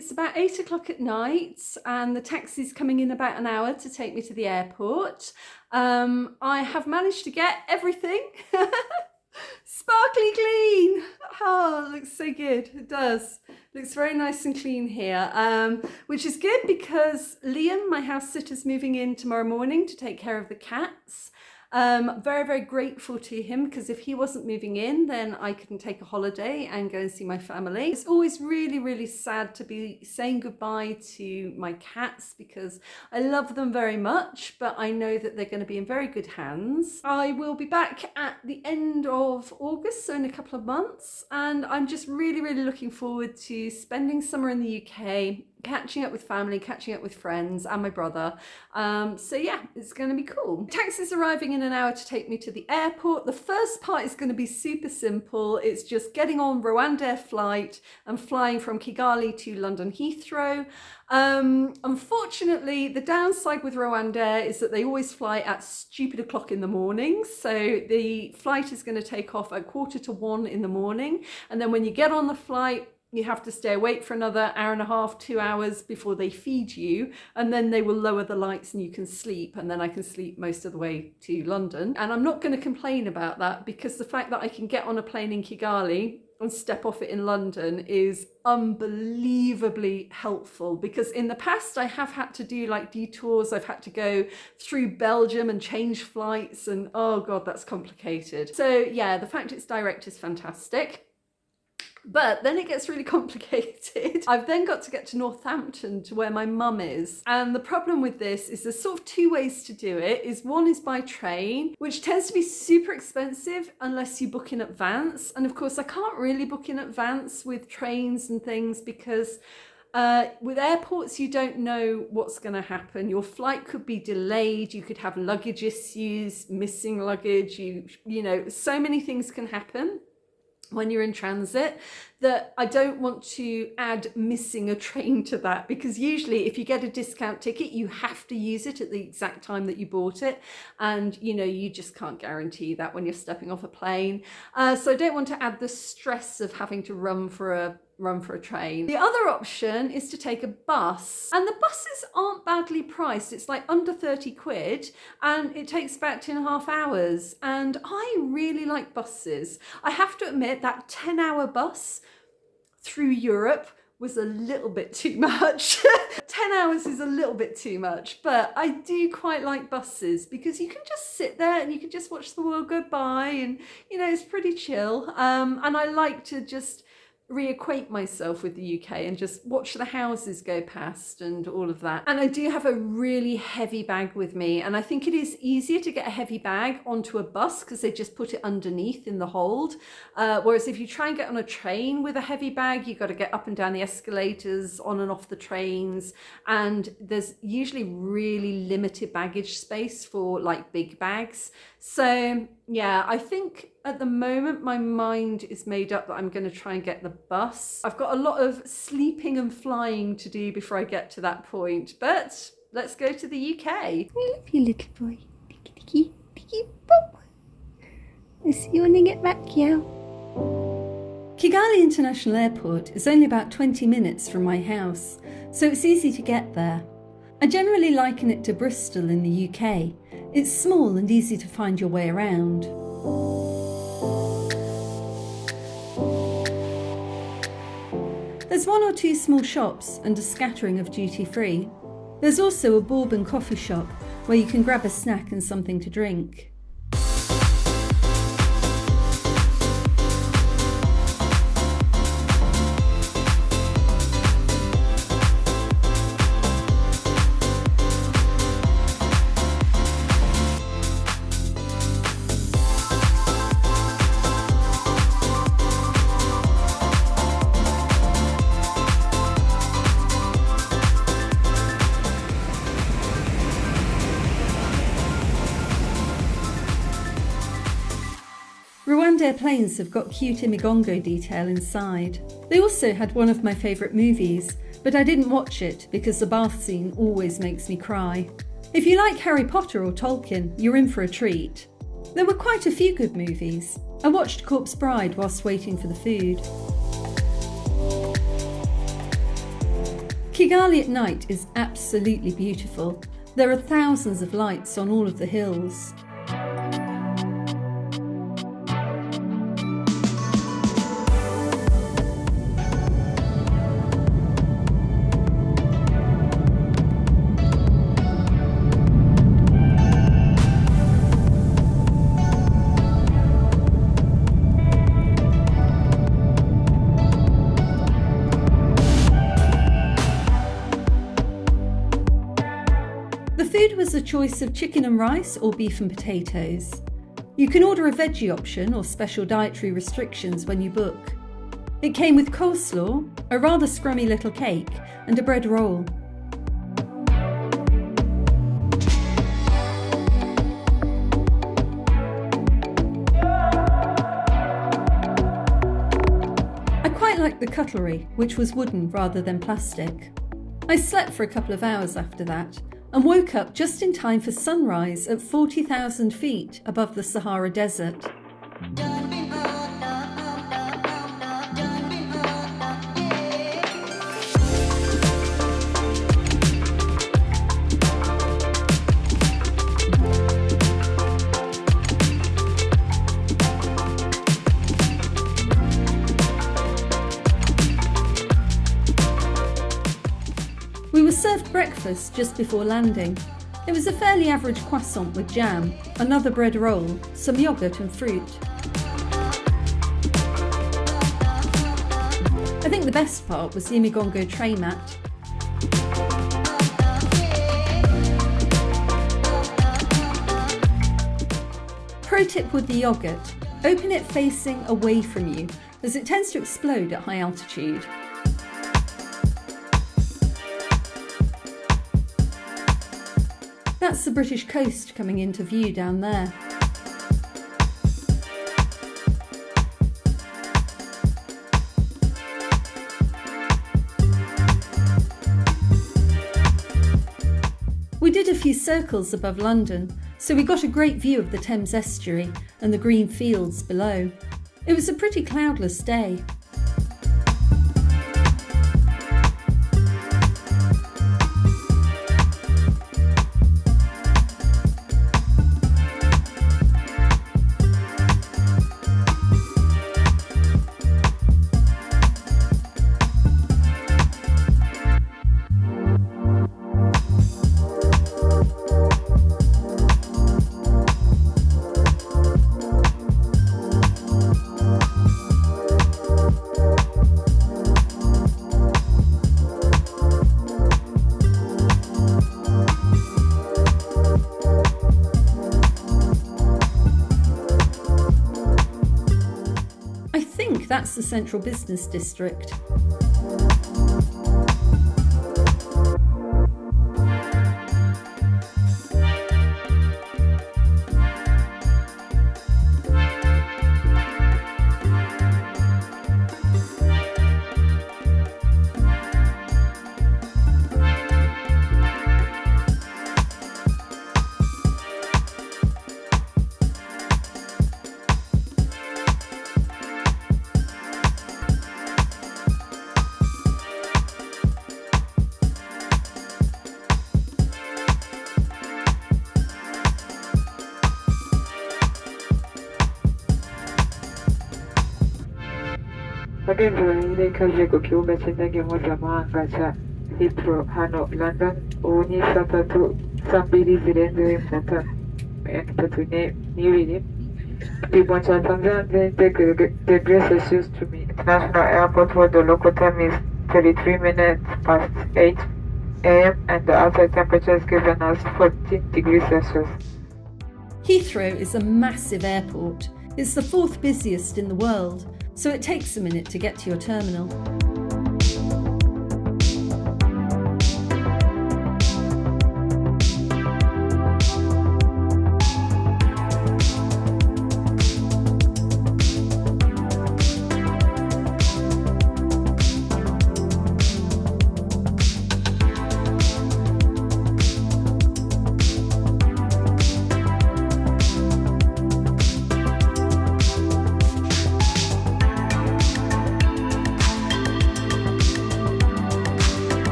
it's about 8 o'clock at night and the taxi's coming in about an hour to take me to the airport. I have managed to get everything sparkly clean. Oh, it looks so good. It does. Looks very nice and clean here, which is good because Liam, my house sitter's moving in tomorrow morning to take care of the cats. Very, very grateful to him because if he wasn't moving in, then I couldn't take a holiday and go and see my family. It's always really, really sad to be saying goodbye to my cats because I love them very much, but I know that they're going to be in very good hands. I will be back at the end of August, so in a couple of months, and I'm just really, really looking forward to spending summer in the UK, catching up with family, catching up with friends and my brother. So yeah, it's going to be cool. Taxi's arriving in an hour to take me to the airport. The first part is going to be super simple. It's just getting on Rwandair flight and flying from Kigali to London Heathrow. Unfortunately, the downside with Rwandair is that they always fly at stupid o'clock in the morning. So the flight is going to take off at 1:45 in the morning. And then when you get on the flight, you have to stay awake for another hour and a half, 2 hours before they feed you. And then they will lower the lights and you can sleep. And then I can sleep most of the way to London. And I'm not going to complain about that because the fact that I can get on a plane in Kigali and step off it in London is unbelievably helpful, because in the past I have had to do like detours. I've had to go through Belgium and change flights and oh God, that's complicated. So yeah, the fact it's direct is fantastic. But then it gets really complicated. I've then got to get to Northampton to where my mum is. And the problem with this is there's sort of two ways to do it. One is by train, which tends to be super expensive unless you book in advance. And of course, I can't really book in advance with trains and things because with airports, you don't know what's going to happen. Your flight could be delayed. You could have luggage issues, missing luggage. You know, so many things can happen when you're in transit that I don't want to add missing a train to that, because usually if you get a discount ticket, you have to use it at the exact time that you bought it. And, you know, you just can't guarantee that when you're stepping off a plane. So I don't want to add the stress of having to run for a train. The other option is to take a bus, and the buses aren't badly priced. It's like under 30 quid and it takes about 2.5 hours. And I really like buses. I have to admit that 10-hour bus through Europe was a little bit too much. 10 hours is a little bit too much, but I do quite like buses because you can just sit there and you can just watch the world go by and, you know, it's pretty chill. And I like to just reacquaint myself with the UK and just watch the houses go past and all of that. And I do have a really heavy bag with me, and I think it is easier to get a heavy bag onto a bus because they just put it underneath in the hold, whereas if you try and get on a train with a heavy bag, you've got to get up and down the escalators, on and off the trains, and there's usually really limited baggage space for like big bags. So yeah, I think at the moment my mind is made up that I'm going to try and get the bus. I've got a lot of sleeping and flying to do before I get to that point, but let's go to the UK. I love you, little boy. Ticky, ticky, ticky, boop. I'll see you when I get back, yeah. Kigali International Airport is only about 20 minutes from my house, so it's easy to get there. I generally liken it to Bristol in the UK. It's small and easy to find your way around. There's one or two small shops and a scattering of duty-free. There's also a bourbon coffee shop where you can grab a snack and something to drink. Rwandair planes have got cute Imigongo detail inside. They also had one of my favourite movies, but I didn't watch it because the bath scene always makes me cry. If you like Harry Potter or Tolkien, you're in for a treat. There were quite a few good movies. I watched Corpse Bride whilst waiting for the food. Kigali at night is absolutely beautiful. There are thousands of lights on all of the hills. The food was a choice of chicken and rice or beef and potatoes. You can order a veggie option or special dietary restrictions when you book. It came with coleslaw, a rather scrummy little cake, and a bread roll. I quite liked the cutlery, which was wooden rather than plastic. I slept for a couple of hours after that, and woke up just in time for sunrise at 40,000 feet above the Sahara Desert. We were served breakfast just before landing. It was a fairly average croissant with jam, another bread roll, some yoghurt and fruit. I think the best part was the Imigongo tray mat. Pro tip with the yoghurt, open it facing away from you, as it tends to explode at high altitude. That's the British coast coming into view down there. We did a few circles above London, so we got a great view of the Thames estuary and the green fields below. It was a pretty cloudless day. That's the central business district. Agenzuye ikaze ku kibuga cy'indege mpuzamahanga cya Heathrow hano London. Ubu ni saa tatu, saa mbiri zirenzeho iminota mirongo itatu n'ibiri. Igipimo cyatanze hanze degrees Celsius to me International Airport where the local time is 33 minutes past 8 a.m. and the outside temperature is given as 14 degrees Celsius. Heathrow is a massive airport. It's the fourth busiest in the world, so it takes a minute to get to your terminal.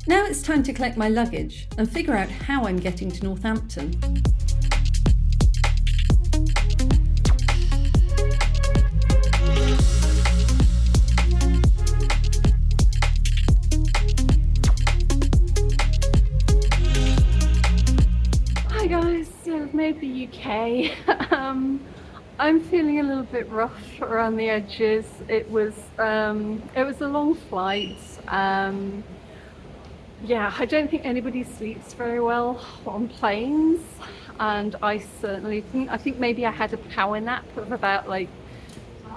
Now it's time to collect my luggage and figure out how I'm getting to Northampton. Hi guys, so I've made the UK. I'm feeling a little bit rough around the edges. It was a long flight. Yeah, I don't think anybody sleeps very well on planes, and I certainly didn't. I think maybe I had a power nap of about like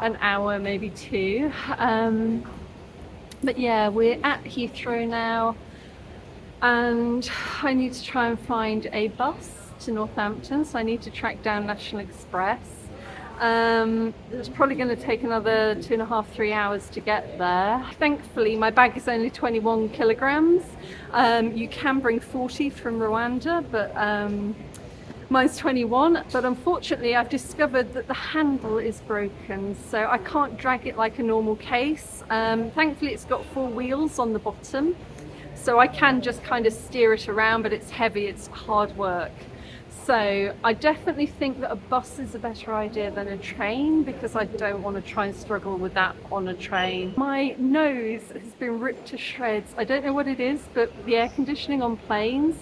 an hour, maybe two. But yeah, we're at Heathrow now, and I need to try and find a bus to Northampton, so I need to track down National Express. It's probably going to take another 2.5-3 hours to get there. Thankfully, my bag is only 21 kilograms. You can bring 40 from Rwanda, but mine's 21. But unfortunately, I've discovered that the handle is broken, so I can't drag it like a normal case. Thankfully, it's got 4 wheels on the bottom, so I can just kind of steer it around, but it's heavy, it's hard work. So I definitely think that a bus is a better idea than a train, because I don't want to try and struggle with that on a train. My nose has been ripped to shreds. I don't know what it is, but the air conditioning on planes,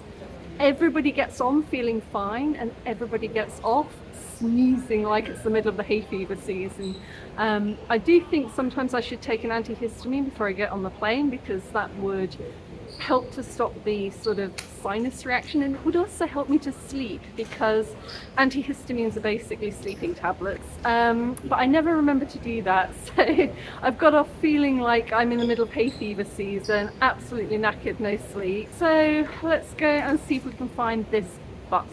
everybody gets on feeling fine and everybody gets off sneezing like it's the middle of the hay fever season. I do think sometimes I should take an antihistamine before I get on the plane, because that would help to stop the sort of sinus reaction, and it would also help me to sleep, because antihistamines are basically sleeping tablets. But I never remember to do that, so I've got off feeling like I'm in the middle of hay fever season, absolutely knackered, no sleep. So let's go and see if we can find this bus.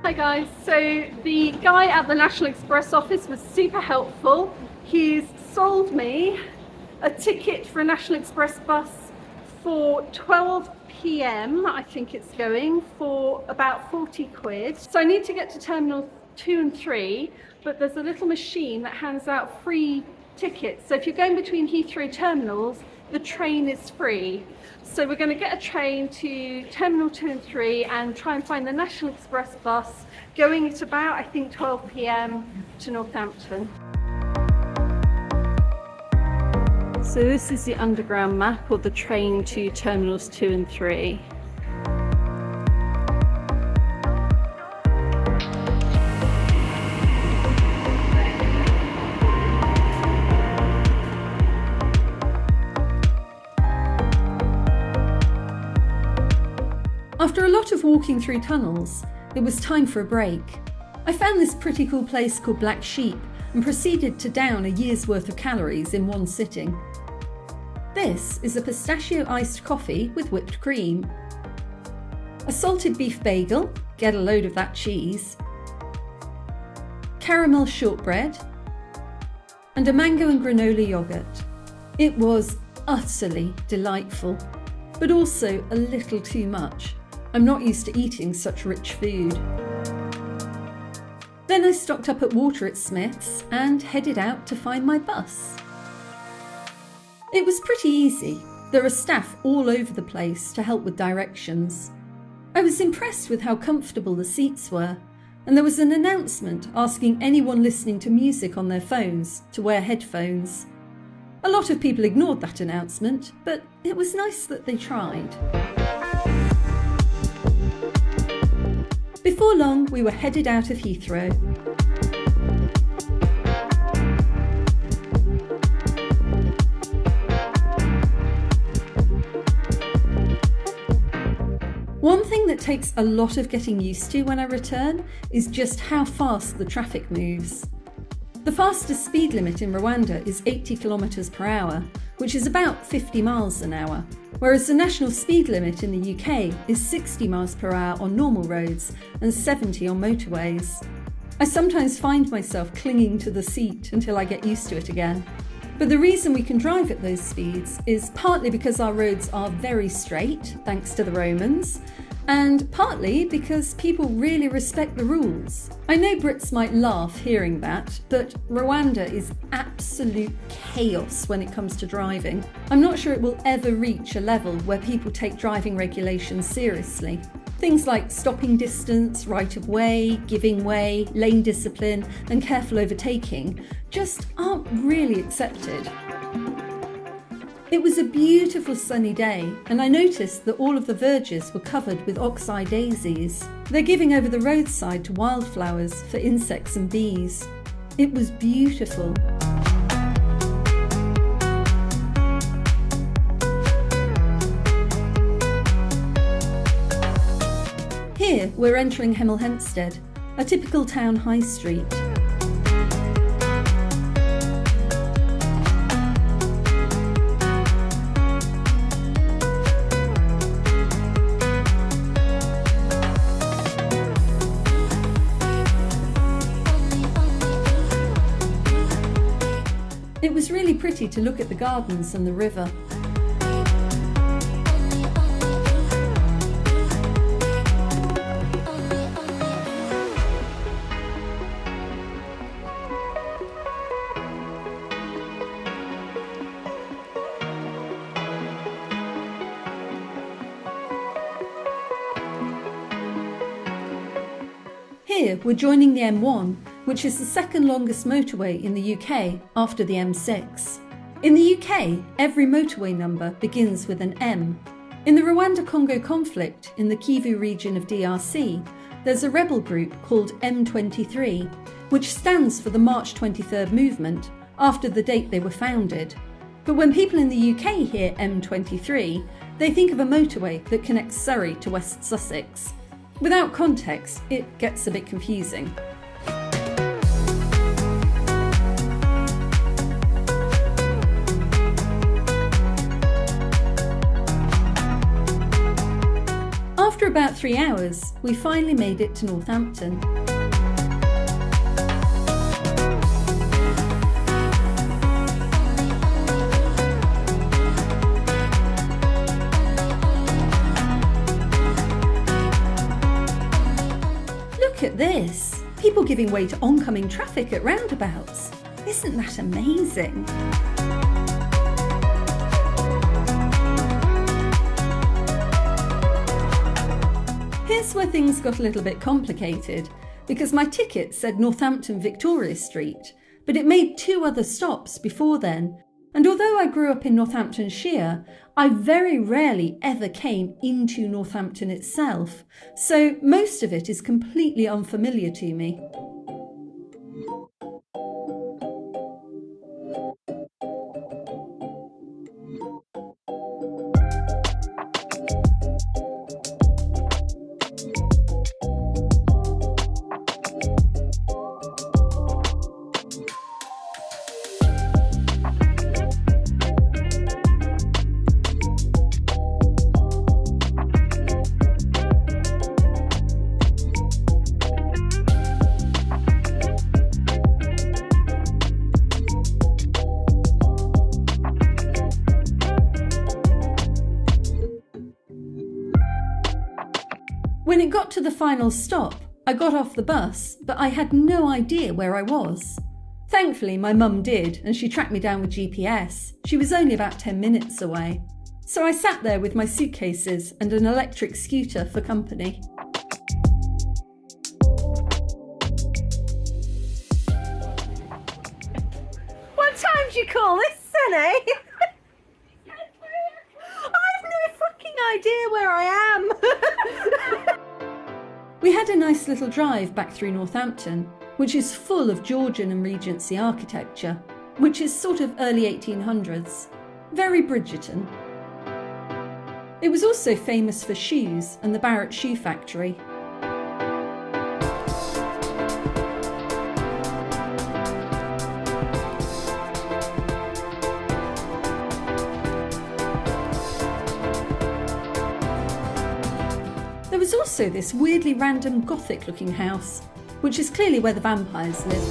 Hi guys, so the guy at the National Express office was super helpful. He's sold me a ticket for a National Express bus for 12 p.m, I think it's going, for about 40 quid. So I need to get to Terminal 2 and 3, but there's a little machine that hands out free tickets. So if you're going between Heathrow terminals, the train is free. So we're going to get a train to Terminal 2 and 3 and try and find the National Express bus going at about, I think, 12 p.m. to Northampton. So this is the underground map, or the train to Terminals 2 and 3. After a lot of walking through tunnels, it was time for a break. I found this pretty cool place called Black Sheep and proceeded to down a year's worth of calories in one sitting. This is a pistachio iced coffee with whipped cream, a salted beef bagel, get a load of that cheese, caramel shortbread, and a mango and granola yogurt. It was utterly delightful, but also a little too much. I'm not used to eating such rich food. Then I stocked up at water at Smith's and headed out to find my bus. It was pretty easy. There are staff all over the place to help with directions. I was impressed with how comfortable the seats were, and there was an announcement asking anyone listening to music on their phones to wear headphones. A lot of people ignored that announcement, but it was nice that they tried. Before long, we were headed out of Heathrow. One thing that takes a lot of getting used to when I return is just how fast the traffic moves. The fastest speed limit in Rwanda is 80 km per hour, which is about 50 miles an hour, whereas the national speed limit in the UK is 60 miles per hour on normal roads and 70 on motorways. I sometimes find myself clinging to the seat until I get used to it again. But the reason we can drive at those speeds is partly because our roads are very straight, thanks to the Romans, And partly because people really respect the rules. I know Brits might laugh hearing that, but Rwanda is absolute chaos when it comes to driving. I'm not sure it will ever reach a level where people take driving regulations seriously. Things like stopping distance, right of way, giving way, lane discipline, and careful overtaking just aren't really accepted. It was a beautiful sunny day, and I noticed that all of the verges were covered with oxeye daisies. They're giving over the roadside to wildflowers for insects and bees. It was beautiful. Here we're entering Hemel Hempstead, a typical town high street. It was really pretty to look at the gardens and the river. Here we're joining the M1, which is the second longest motorway in the UK after the M6. In the UK, every motorway number begins with an M. In the Rwanda-Congo conflict in the Kivu region of DRC, there's a rebel group called M23, which stands for the March 23rd movement after the date they were founded. But when people in the UK hear M23, they think of a motorway that connects Surrey to West Sussex. Without context, it gets a bit confusing. After about 3 hours, we finally made it to Northampton. Look at this! People giving way to oncoming traffic at roundabouts. Isn't that amazing? Here's where things got a little bit complicated, because my ticket said Northampton Victoria Street, but it made 2 other stops before then. And although I grew up in Northamptonshire, I very rarely ever came into Northampton itself, so most of it is completely unfamiliar to me. When it got to the final stop, I got off the bus, but I had no idea where I was. Thankfully, my mum did, and she tracked me down with GPS. She was only about 10 minutes away. So I sat there with my suitcases and an electric scooter for company. What time do you call this, Sunny? I've no fucking idea where I am. We had a nice little drive back through Northampton, which is full of Georgian and Regency architecture, which is sort of early 1800s. Very Bridgerton. It was also famous for shoes and the Barrett Shoe Factory. There was also this weirdly random Gothic-looking house, which is clearly where the vampires live.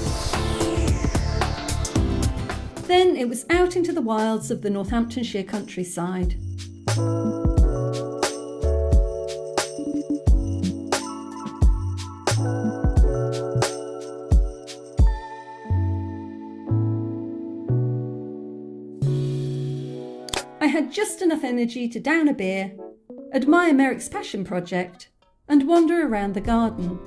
Then it was out into the wilds of the Northamptonshire countryside. had just enough energy to down a beer, admire Merrick's passion project, and wander around the garden.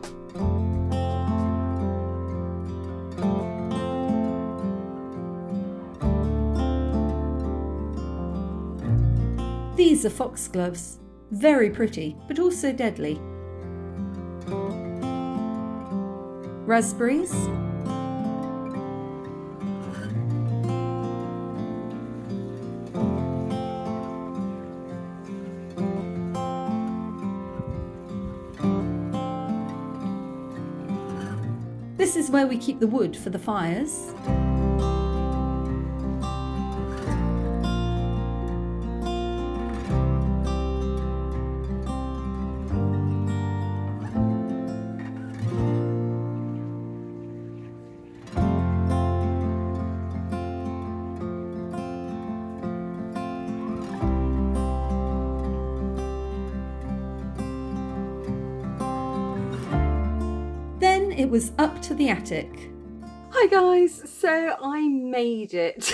These are foxgloves, very pretty, but also deadly. Raspberries. This is where we keep the wood for the fires. Then it was up to the attic. Hi guys, so I made it.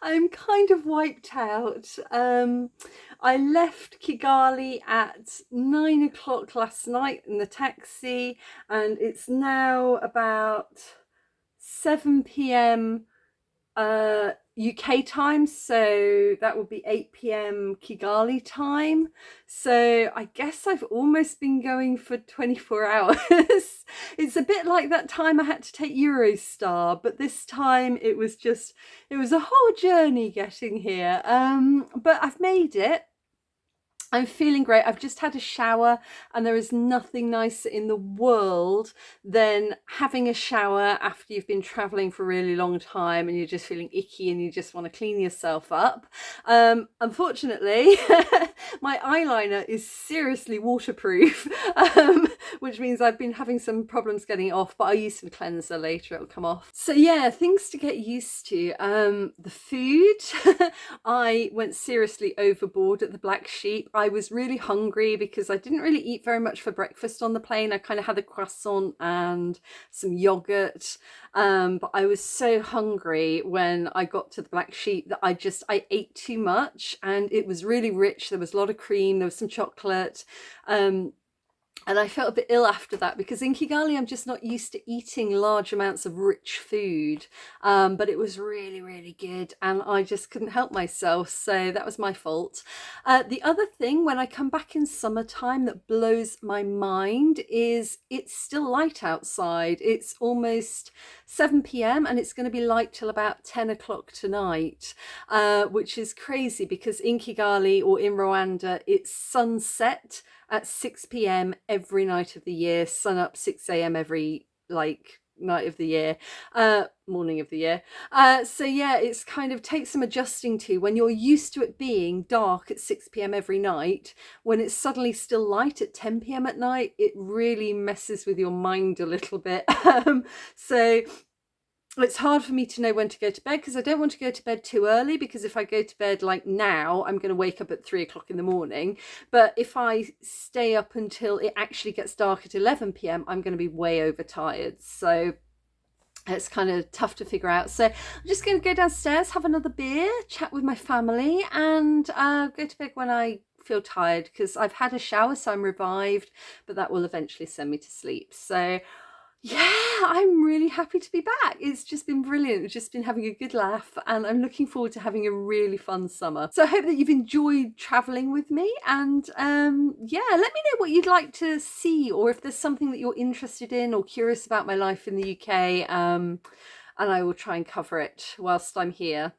I'm kind of wiped out. I left Kigali at 9 o'clock last night in the taxi, and it's now about 7 p.m. UK time, so that would be 8 p.m. Kigali time. So I guess I've almost been going for 24 hours. It's a bit like that time I had to take Eurostar, but this time it was a whole journey getting here. But I've made it. I'm feeling great. I've just had a shower, and there is nothing nicer in the world than having a shower after you've been traveling for a really long time and you're just feeling icky and you just want to clean yourself up. Unfortunately, my eyeliner is seriously waterproof, which means I've been having some problems getting it off, but I'll use some cleanser later, it'll come off. So yeah, things to get used to. The food, I went seriously overboard at the Black Sheep. I was really hungry because I didn't really eat very much for breakfast on the plane. I kind of had a croissant and some yogurt, but I was so hungry when I got to the Black Sheep that I ate too much, and it was really rich. There was a lot of cream, there was some chocolate, and I felt a bit ill after that because in Kigali I'm just not used to eating large amounts of rich food, but it was really, really good and I just couldn't help myself, so that was my fault. The other thing when I come back in summertime that blows my mind is it's still light outside. It's almost 7 p.m. and it's going to be light till about 10 o'clock tonight, which is crazy because in Kigali or in Rwanda it's sunset at 6 p.m. every night of the year, sun up 6 a.m. every night of the year, morning of the year. So yeah, it's kind of takes some adjusting to when you're used to it being dark at 6 p.m. every night. When it's suddenly still light at 10 p.m. at night, it really messes with your mind a little bit. So it's hard for me to know when to go to bed because I don't want to go to bed too early, because if I go to bed like now, I'm going to wake up at 3 o'clock in the morning. But if I stay up until it actually gets dark at 11 p.m, I'm going to be way overtired. So it's kind of tough to figure out. So I'm just going to go downstairs, have another beer, chat with my family, and go to bed when I feel tired, because I've had a shower, so I'm revived, but that will eventually send me to sleep. So yeah, I'm really happy to be back. It's just been brilliant. We've just been having a good laugh, and I'm looking forward to having a really fun summer. So I hope that you've enjoyed traveling with me, and yeah, let me know what you'd like to see, or if there's something that you're interested in or curious about my life in the UK, and I will try and cover it whilst I'm here.